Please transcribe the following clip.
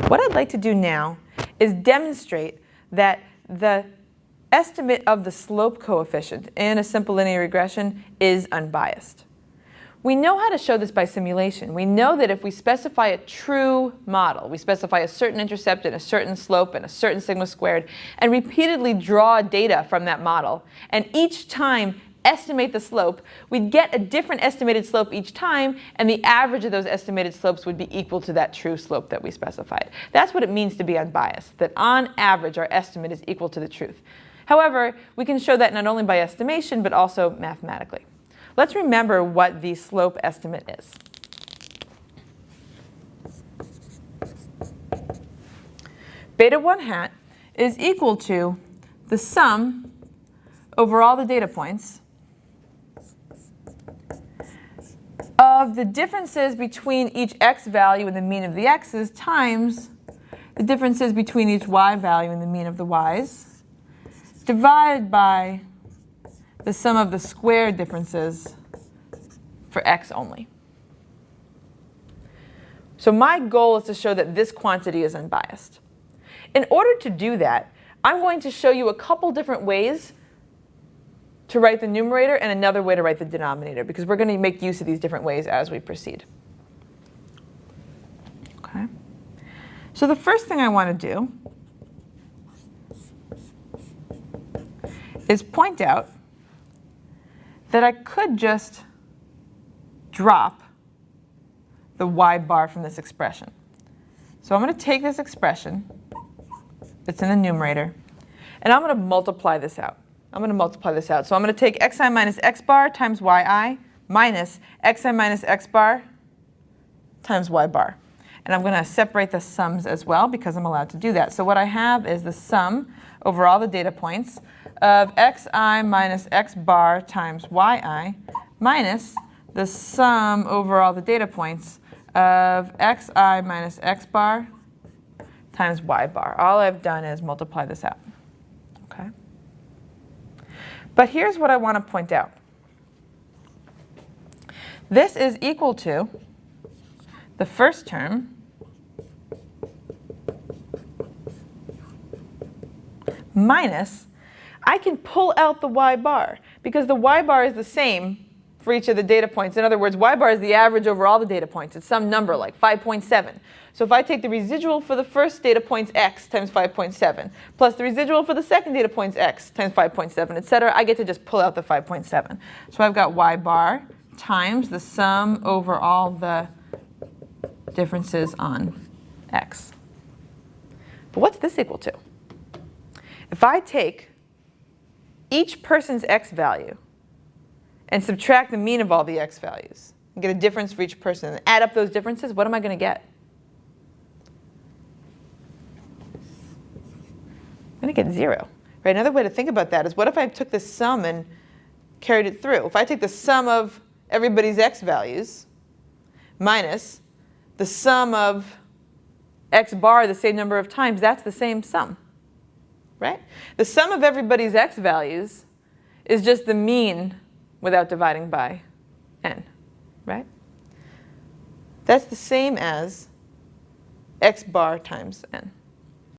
What I'd like to do now is demonstrate that the estimate of the slope coefficient in a simple linear regression is unbiased. We know how to show this by simulation. We know that if we specify a true model, we specify a certain intercept and a certain slope and a certain sigma squared, and repeatedly draw data from that model, and each time estimate the slope, we'd get a different estimated slope each time, and the average of those estimated slopes would be equal to that true slope that we specified. That's what it means to be unbiased, that on average our estimate is equal to the truth. However, we can show that not only by estimation, but also mathematically. Let's remember what the slope estimate is. Beta 1 hat is equal to the sum over all the data points of the differences between each x value and the mean of the x's times the differences between each y value and the mean of the y's, divided by the sum of the squared differences for x only. So my goal is to show that this quantity is unbiased. In order to do that, I'm going to show you a couple different ways to write the numerator and another way to write the denominator, because we're going to make use of these different ways as we proceed. Okay. So the first thing I want to do is point out that I could just drop the y bar from this expression. So I'm going to take this expression that's in the numerator, and I'm going to multiply this out. So I'm going to take xi minus x bar times yi minus xi minus x bar times y bar. And I'm going to separate the sums as well, because I'm allowed to do that. So what I have is the sum over all the data points of xi minus x bar times yi minus the sum over all the data points of xi minus x bar times y bar. All I've done is multiply this out. Okay. But here's what I want to point out. This is equal to the first term minus, I can pull out the y bar, because the y bar is the same for each of the data points. In other words, y bar is the average over all the data points. It's some number like 5.7. So if I take the residual for the first data points x times 5.7, plus the residual for the second data points x times 5.7, etc., I get to just pull out the 5.7. So I've got y bar times the sum over all the differences on x. But what's this equal to? If I take each person's x value and subtract the mean of all the x values and get a difference for each person and add up those differences, what am I going to get? I'm going to get 0. Right? Another way to think about that is, what if I took this sum and carried it through? If I take the sum of everybody's x values minus the sum of x bar the same number of times, that's the same sum. Right? The sum of everybody's x values is just the mean without dividing by n. Right? That's the same as x bar times n.